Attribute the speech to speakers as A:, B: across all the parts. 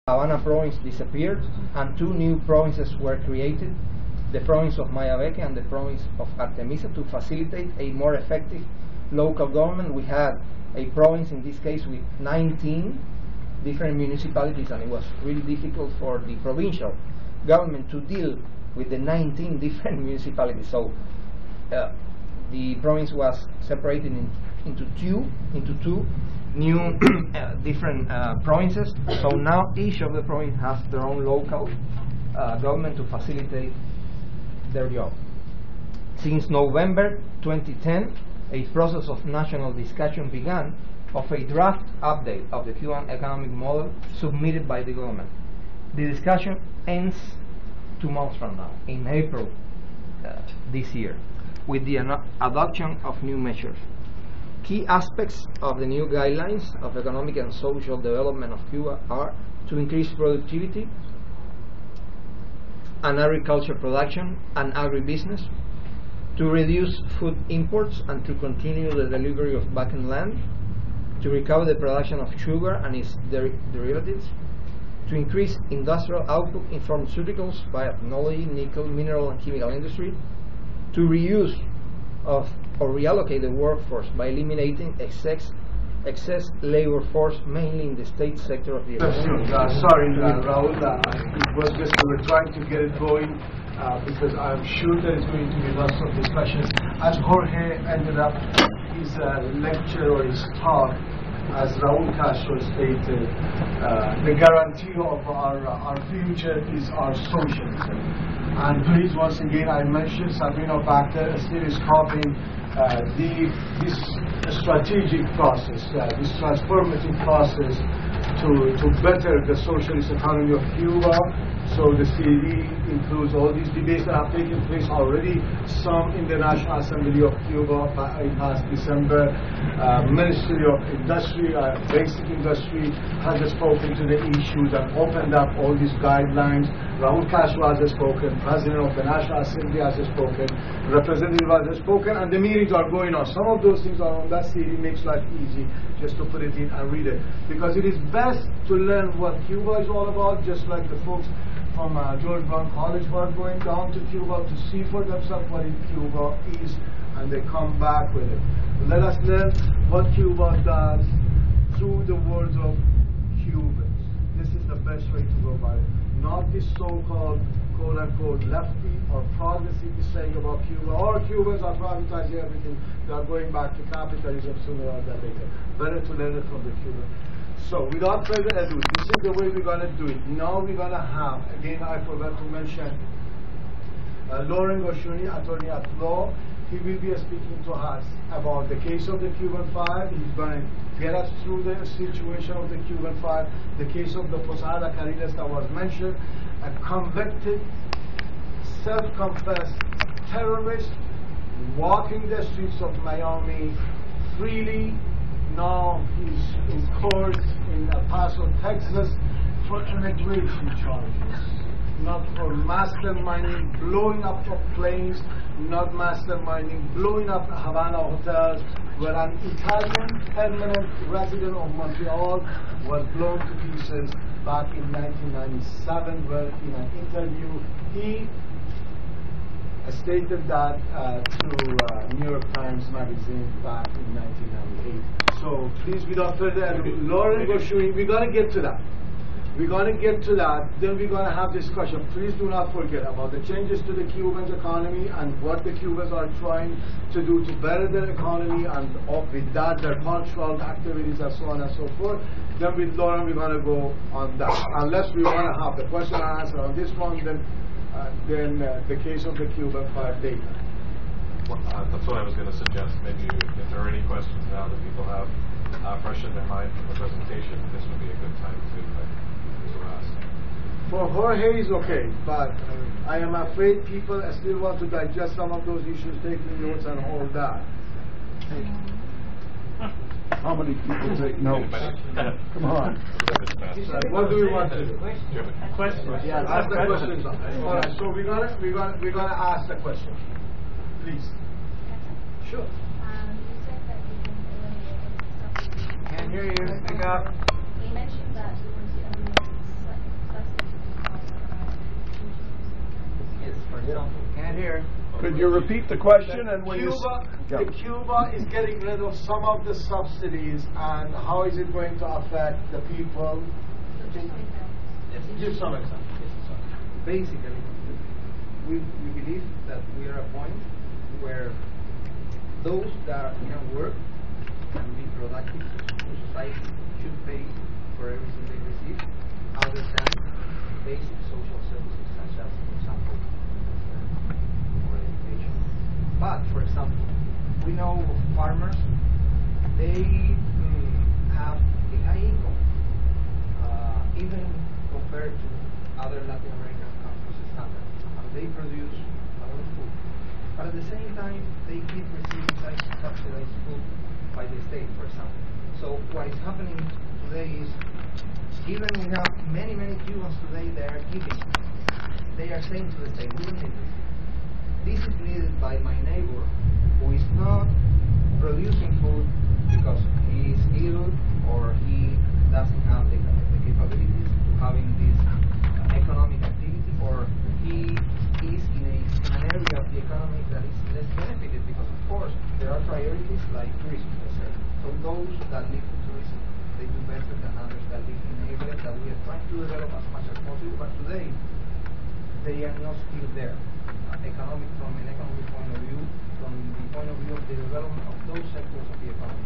A: Havana province disappeared and two new provinces were created, the province of Mayabeque and the province of Artemisa, to facilitate a more effective local government. We had a province in this case with 19 different municipalities, and it was really difficult for the provincial government to deal with the 19 different municipalities. So the province was separated into two new different provinces. So now each of the provinces has their own local government to facilitate their job. Since November 2010, a process of national discussion began of a draft update of the Cuban economic model submitted by the government. The discussion ends 2 months from now, in April this year, with the adoption of new measures. Key aspects of the new guidelines of economic and social development of Cuba are to increase productivity and agriculture production and agribusiness, to reduce food imports and to continue the delivery of vacant land, to recover the production of sugar and its derivatives, to increase industrial output in pharmaceuticals, biotechnology, nickel, mineral and chemical industry, to reuse of or reallocate the workforce by eliminating excess labor force, mainly in the state sector of the economy.
B: Sorry, Raul, it was just we were trying to get it going because I'm sure there is going to be lots of discussion. As Jorge ended up his lecture or his talk, as Raul Castro stated, the guarantee of our future is our socialism. And please, once again, I mentioned Sabino back there, still is copying this strategic process, this transformative process to better the socialist economy of Cuba. So the CD includes all these debates that have taken place already, some in the National Assembly of Cuba in past December. Ministry of Industry, Basic Industry, has spoken to the issues and opened up all these guidelines. Raul Castro has spoken, President of the National Assembly has spoken, Representative has spoken, and the meetings are going on. Some of those things are on that CD, makes life easy just to put it in and read it. Because it is best to learn what Cuba is all about, just like the folks from George Brown College were going down to Cuba to see for themselves what Cuba is, and they come back with it. Let us learn what Cuba does through the words of Cubans. This is the best way to go about it. Not this so-called quote-unquote lefty or progressive saying about Cuba, or Cubans are privatizing everything, they are going back to capitalism sooner or later. Better to learn it from the Cubans. So without further ado, this is the way we're going to do it. Now we're going to have, again I forgot to mention, Lauren Goshuni, attorney at law. He will be speaking to us about the case of the Cuban Five. He's going to get us through the situation of the Cuban Five, the case of the Posada Caritas that was mentioned, a convicted, self-confessed terrorist walking the streets of Miami freely. Now he's in court in El Paso, Texas, for immigration charges, not for masterminding, blowing up of planes, not masterminding, blowing up Havana hotels, where an Italian permanent resident of Montreal was blown to pieces back in 1997, where in an interview he stated that to New York Times magazine back in 1998. So please, without further ado, Lauren Goshuni, we're going to get to that. We're going to get to that, then we're going to have discussion. Please do not forget about the changes to the Cuban economy and what the Cubans are trying to do to better their economy, and with that, their cultural activities and so on and so forth. Then with Lauren, we're going to go on that. Unless we want to have the question and answer on this one, then the case of the Cuban Five later.
C: Well, that's what I was going to suggest. Maybe if there are any questions now that people have fresh in their mind from the presentation, this would be a good time to ask.
B: For Jorge is okay, but I am afraid people still want to digest some of those issues, taking notes and all that.
D: How many people take notes? Come on.
B: What do we want to do?
C: Question.
B: Yeah, ask the questions. All right, so we're gonna ask the question. Please. Sure.
E: You said that you can eliminate
B: Can't hear you. Speak up.
E: You mentioned that you want to eliminate
D: Could you repeat the question? And when
B: Cuba is getting rid of some of the subsidies, and how is it going to affect the people? Give some examples.
A: Basically, we believe that we are at a point where those that can work and be productive to society should pay for everything they receive, other than basic social services such as, for example, for education. But, for example, we know farmers, they have a high income, even compared to other Latin American countries standard, and they produce a lot of food. But at the same time, they keep receiving subsidized food by the state, for example. So what is happening today is, even we have many Cubans today that are giving, they are saying to the state, we don't need this. This is needed by my neighbor who is not producing food because he is ill or he doesn't have the capabilities to having this economic activity, or he is in an area of the economy that is less benefited because, of course, there are priorities like tourism, let's say. So those that live in tourism, they do better than others that live in areas that we are trying to develop as much as possible, but today they are not still there. From an economic point of view, from the point of view of the development of those sectors of the economy.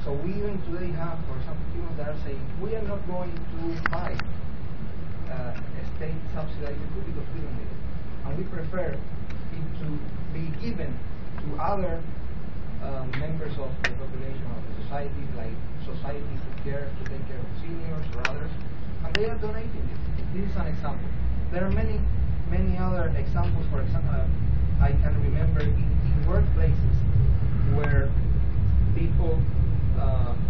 A: So we even today have, for example, people that are saying, we are not going to buy state subsidized food because we don't need it. And we prefer it to be given to other members of the population of the society, like societies to take care of seniors or others, and they are donating it. This is an example. There are many other examples. For example, I can remember in workplaces where people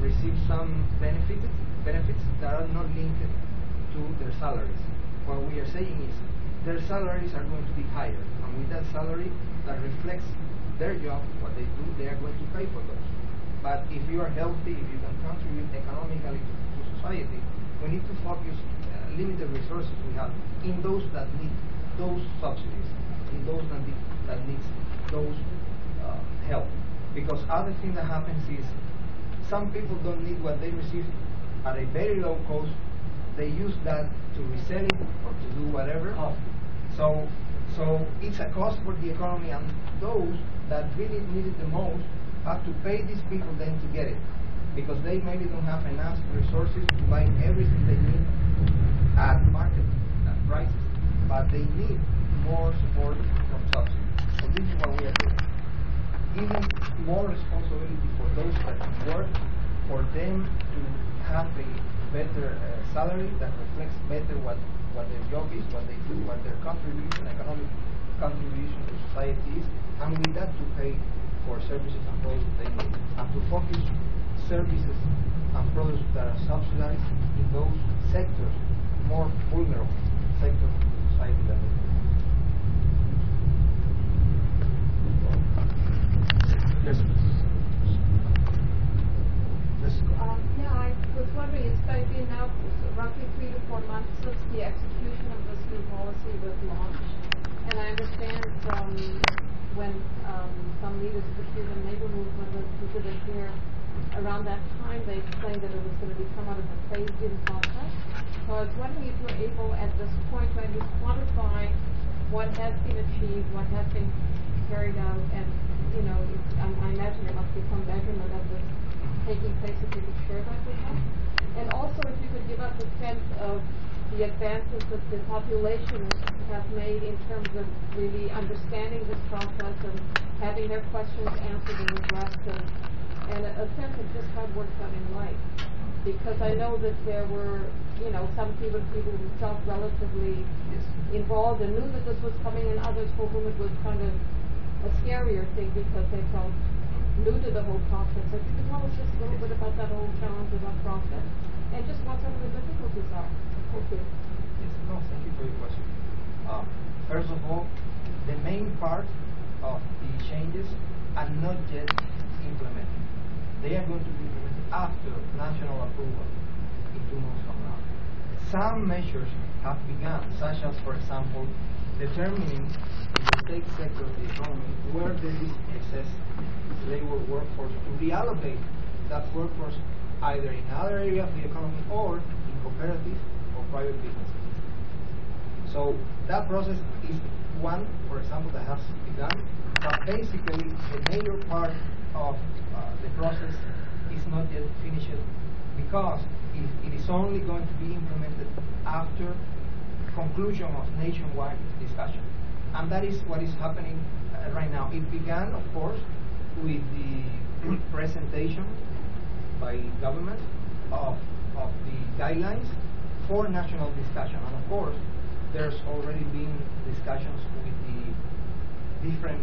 A: receive some benefits that are not linked to their salaries. What we are saying is their salaries are going to be higher, and with that salary that reflects their job, what they do, they are going to pay for those. But if you are healthy, if you can contribute economically to society, we need to focus limited resources we have in those that need those subsidies, in those that need those help. Because other thing that happens is some people don't need what they receive at a very low cost. They use that to resell it or to do whatever. So it's a cost for the economy, and those that really need it the most have to pay these people then to get it, because they maybe don't have enough resources to buy everything they need at market prices, but they need more support from subsidies. So this is what we are doing. Giving more responsibility for those that work, for them to have a better salary that reflects better what their job is, what they do, what their economic contribution to society is, and with that to pay for services and products they need, and to focus services and products that are subsidized in those sectors, more vulnerable sectors of the society that they do.
E: Yeah, I was wondering, it's been now roughly 3 to 4 months since the execution of this new policy was launched, and I understand from when some leaders of the Cuban labor movement was visited here around that time, they explained that it was going to be somewhat of a phased-in process. So I was wondering if you're able at this point to at least quantify what has been achieved, what has been carried out, and I imagine there must be some measurement of this taking place, if you could share that with us. And also if you could give us a sense of the advances that the population has made in terms of really understanding this process and having their questions answered and addressed, and a sense of just how it works out in life. Because I know that there were, some Cuban people who felt relatively involved and knew that this was coming, and others for whom it was kind of a scarier thing because they felt new to the whole process. So if you could tell us just a little bit about that whole challenge of that process, and just what some of the difficulties are. Thank you.
A: Yes, no, thank you for your question. First of all, the main part of the changes are not yet implemented. They are going to be implemented after national approval in 2 months from now. Some measures have begun, such as, for example, determining in the state sector of the economy where there is excess labor workforce to reallocate that workforce either in other areas of the economy or in cooperatives or private businesses. So that process is one, for example, that has begun, but basically the major part of the process is not yet finished because it is only going to be implemented after conclusion of nationwide discussion. And that is what is happening right now. It began, of course, with the presentation by government of the guidelines for national discussion. And of course, there's already been discussions with the different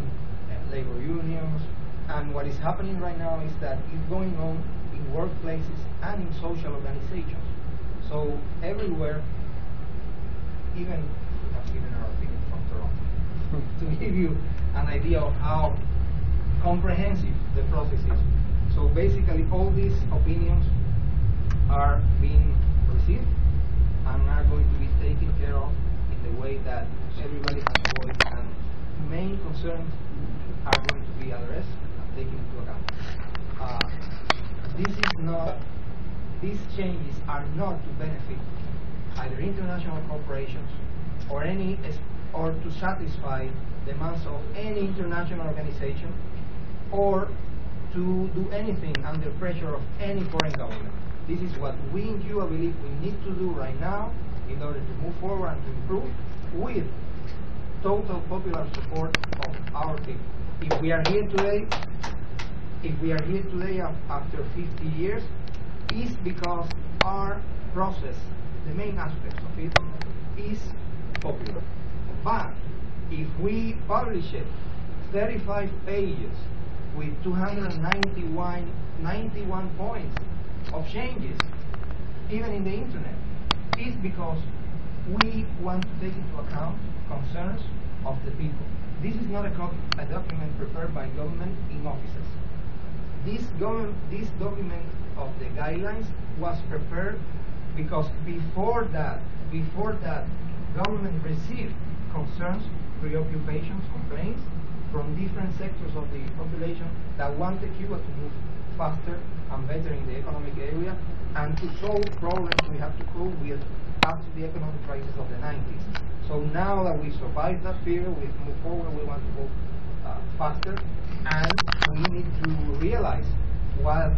A: labor unions. And what is happening right now is that it's going on in workplaces and in social organizations. So everywhere, even we have given our opinion from Toronto, to give you an idea of how comprehensive the process is. So basically all these opinions are being received and are going to be taken care of in the way that everybody has a voice, and main concerns are going to be addressed and taken into account. These changes are not to benefit either international corporations or to satisfy demands of any international organization or to do anything under pressure of any foreign government. This is what we in Cuba believe we need to do right now in order to move forward and to improve with total popular support of our people. If we are here today after 50 years, is because our process, the main aspects of it, is popular. But if we publish it 35 pages with 291 points of changes, even in the internet, is because we want to take into account concerns of the people. This is not a document prepared by government in offices. This document of the guidelines was prepared because before that, government received concerns, preoccupations, complaints from different sectors of the population that wanted Cuba to move faster and better in the economic area and to solve problems we have to cope with after the economic crisis of the 90s. So now that we survived that period, we move forward, we want to go faster, and we need to realize what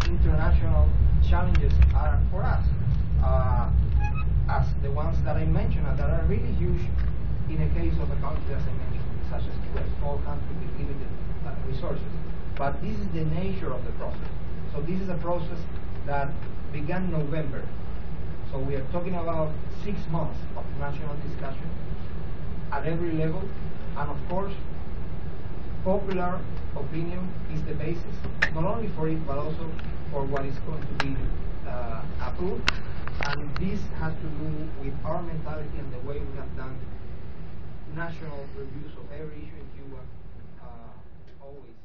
A: international challenges are for us, as the ones that I mentioned, and that are really huge in a case of a country, as I mentioned, such as Cuba, a small country with limited resources. But this is the nature of the process. So this is a process that began in November. So we are talking about 6 months of national discussion at every level, and of course, popular opinion is the basis, not only for it, but also for what is going to be approved. And this has to do with our mentality and the way we have done national reviews of every issue in Cuba always.